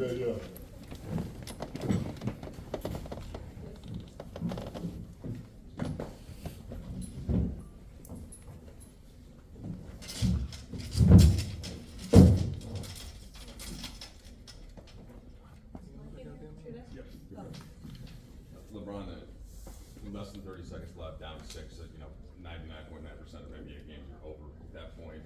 Yeah. LeBron, less than 30 seconds left, down 6. 99.9% of NBA games are over at that point.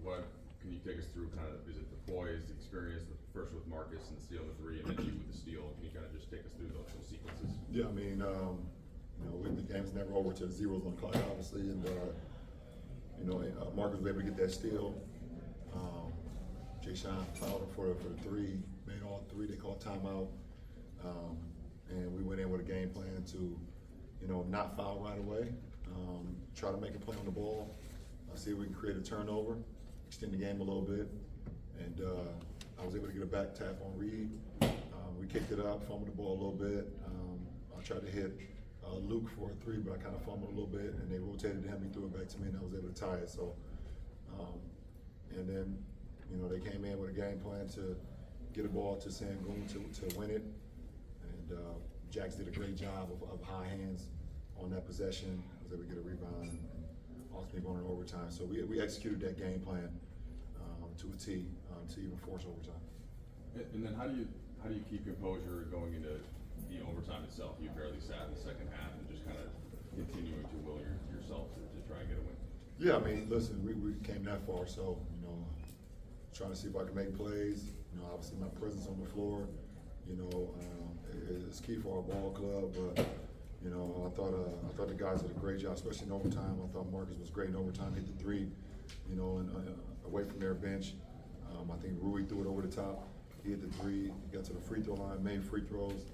What can you take us through? Kind of, is it the poise, the experience, first with Marcus and the steal the 3, and then you with the steal? Can you kind of just take us through those sequences? Yeah, I mean, the game's never over till the zeros on the clock, obviously, and Marcus was able to get that steal. Jay Sean fouled him for the 3, made all 3. They called timeout, and we went in with a game plan to, not foul right away, try to make a play on the ball, see if we can create a turnover, extend the game a little bit, and I was able to get a back tap on Reed. We kicked it up, fumbled the ball a little bit. I tried to hit Luke for a 3, but I kind of fumbled a little bit, and they rotated to him. He threw it back to me, and I was able to tie it. So, and then, they came in with a game plan to get a ball to Sangoon to win it, and Jax did a great job of high hands on that possession. I was able to get a rebound and ultimately going in overtime. So we executed that game plan to a T to even force overtime. And then how do you keep composure going into the overtime itself? You barely sat in the second half and just kind of continuing to will yourself to try and get a win. Yeah, I mean, listen, we came that far, so trying to see if I can make plays. Obviously my presence on the floor, is key for our ball club. But I thought the guys did a great job, especially in overtime. I thought Marcus was great in overtime, hit the 3, and away from their bench. I think Rui threw it over the top. He hit the 3, got to the free throw line, made free throws.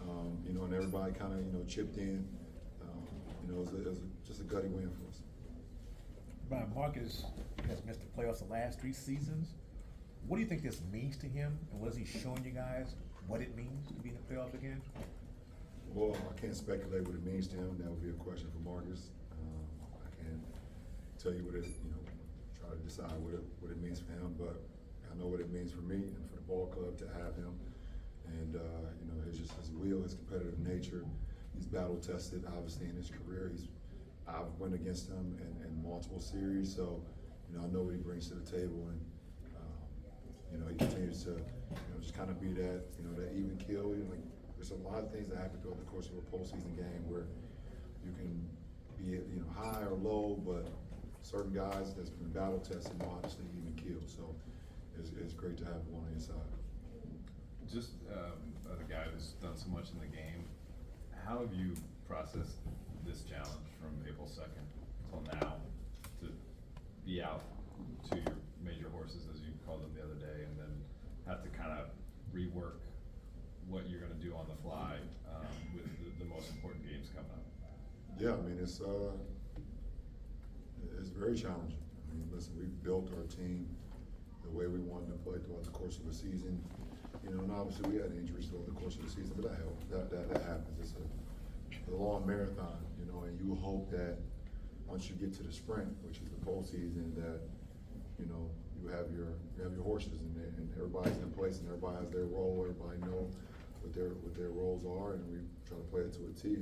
And everybody kind of chipped in. It was just a gutty win for us. Brian, Marcus has missed the playoffs the last 3 seasons. What do you think this means to him, and what is he showing you guys what it means to be in the playoffs again? Well, I can't speculate what it means to him. That would be a question for Marcus. I can't tell you what it, try to decide what it means for him, but I know what it means for me and for the ball club to have him. And it's just his will, his competitive nature. He's battle tested, obviously, in his career. I've went against him in multiple series, so I know what he brings to the table, and he continues to just kind of be that that even kill. There's a lot of things that happen throughout the course of a postseason game where you can be high or low, but certain guys that's been battle tested will obviously even kill. So it's great to have one on your side. Just as a guy who's done so much in the game, how have you processed this challenge from April 2nd till now to be out to your major horses, as you called them the other day, and then have to kind of rework what you're going to do on the fly with the most important games coming up? Yeah, I mean, it's very challenging. I mean, listen, we've built our team the way we wanted to play throughout the course of the season. And obviously we had injuries throughout the course of the season, but that helps. That happens. It's a long marathon, and you hope that once you get to the sprint, which is the postseason, that you have your horses and everybody's in place and everybody has their role. Everybody know what their roles are, and we try to play it to a T.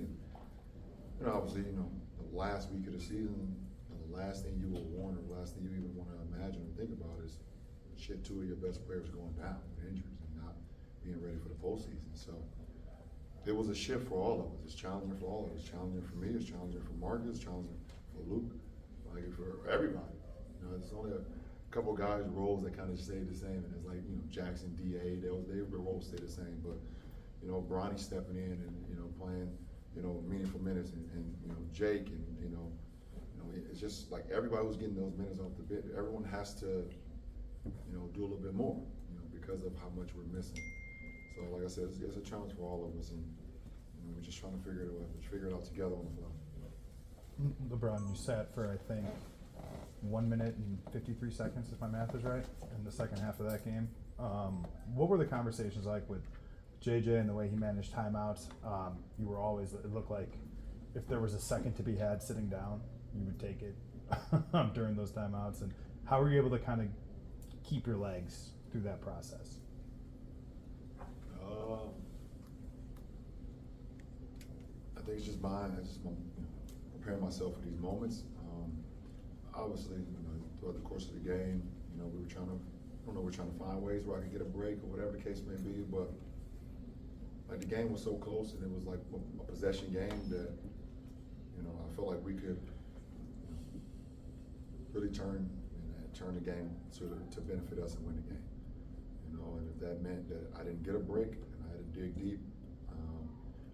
And obviously, the last week of the season, the last thing you will want, or the last thing you even want to imagine or think about is 2 of your best players going down with injuries and not being ready for the postseason. So it was a shift for all of us. It's challenging for all of us. It's challenging for me. It's challenging for Marcus. It's challenging for Luke. For everybody. There's only a couple of guys' roles that kind of stayed the same, and it's like Jackson, DA. Their roles stayed the same, but Bronny stepping in and playing meaningful minutes, and Jake, and it's just like everybody who's getting those minutes off the bench. Everyone has to do a little bit more, because of how much we're missing. So, like I said, it's a challenge for all of us, and we're just trying to figure it out together on the fly. LeBron, you sat for, I think, 1 minute and 53 seconds, if my math is right, in the second half of that game. What were the conversations like with JJ and the way he managed timeouts? You were always, it looked like if there was a second to be had sitting down, you would take it during those timeouts. And how were you able to kind of keep your legs through that process? think it's just mine. I just preparing myself for these moments. Obviously, throughout the course of the game, we were trying to find ways where I could get a break or whatever the case may be. But like the game was so close, and it was like a possession game that I felt like we could really turn the game to benefit us and win the game. And if that meant that I didn't get a break and I had to dig deep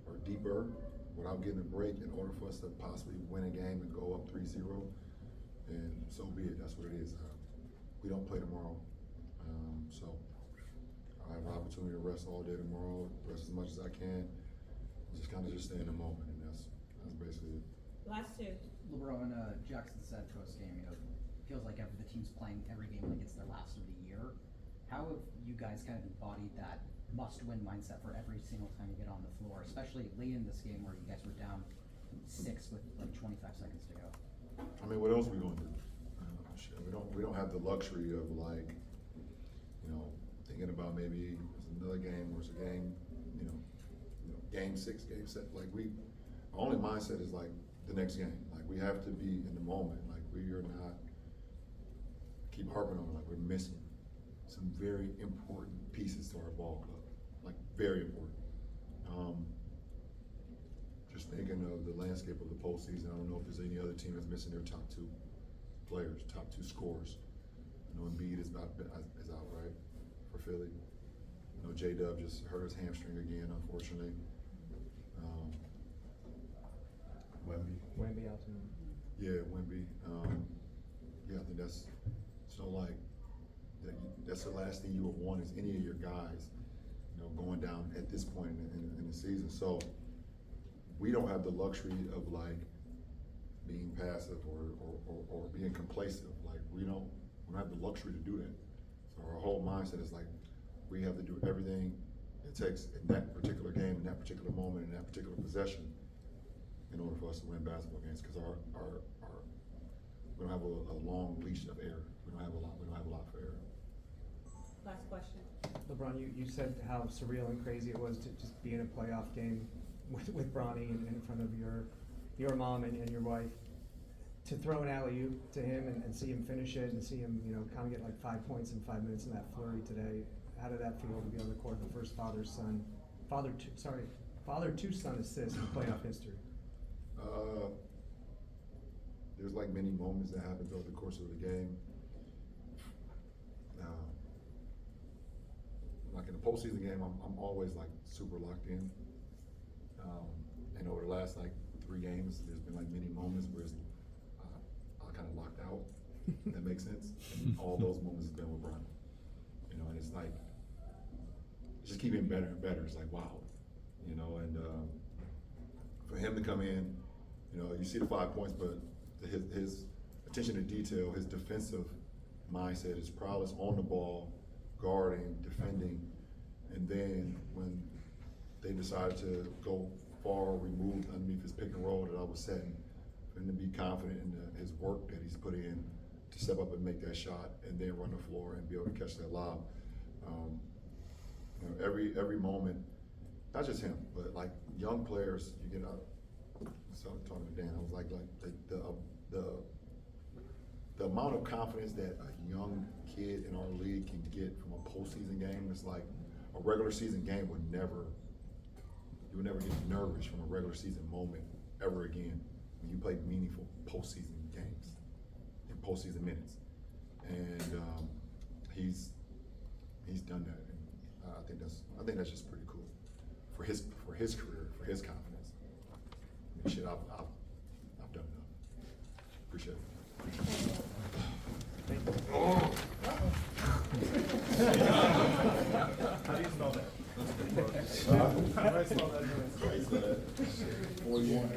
or deeper without getting a break in order for us to possibly win a game and go up 3-0, and so be it. That's what it is. We don't play tomorrow, so I have an opportunity to rest all day tomorrow, rest as much as I can, just stay in the moment, and that's basically it. Last two. LeBron, Jackson said post-game, feels like the team's playing every game like it's their last of the year. How have you guys kind of embodied that must-win mindset for every single time you get on the floor, especially late in this game where you guys were down 6 with like 25 seconds to go? I mean, what else we gonna do? Shit, we don't have the luxury of thinking about maybe it's another game or it's a game, game 6, game 7. Like our only mindset is like the next game. Like we have to be in the moment. Like we are not, keep harping on it, like we're missing some very important pieces to our ball club. Like very important. Just thinking of the landscape of the postseason, I don't know if there's any other team that's missing their top 2 players, top 2 scorers. Embiid is out, right, for Philly. J-Dub just hurt his hamstring again, unfortunately. Wemby out too. Yeah, Wemby. Yeah, I think that's that's the last thing you would want is any of your guys, going down at this point in the season. So we don't have the luxury of being passive or being complacent. Like we don't have the luxury to do that. So our whole mindset is we have to do everything it takes in that particular game, in that particular moment, in that particular possession, in order for us to win basketball games. Because we don't have a long leash of air. We don't have a lot for air. Last question. LeBron, you said how surreal and crazy it was to just be in a playoff game with Bronny in front of your mom and your wife. To throw an alley-oop to him and see him finish it and see him, kind of get like 5 points in 5 minutes in that flurry today. How did that feel to be on the court, the first father to son assist in playoff history? There's many moments that happen throughout the course of the game. Like in the postseason game, I'm always super locked in. And over the last 3 games, there's been many moments where I kind of locked out. If that makes sense. And all those moments have been with Bron. And it's just keep getting better and better. It's wow. And for him to come in, you see the 5 points, but his attention to detail, his defensive mindset, his prowess on the ball, guarding, defending, and then when they decided to go far removed underneath his pick and roll that I was setting, for him to be confident in his work that he's put in to step up and make that shot and then run the floor and be able to catch that lob. Every moment, not just him, but young players, you get out. So I'm talking to Dan, I was the amount of confidence that a young kid in our league can get from a postseason game is a regular season game would never get nervous from a regular season moment ever again when you play meaningful postseason games and postseason minutes. And he's done that, and I think that's just pretty cool for his career, for his confidence. I mean, shit, I've done enough. Appreciate it. Thank you. Oh. How do you spell that? How do I spell that? 41.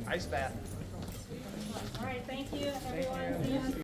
Ice bath. All right, thank you, everyone. See you on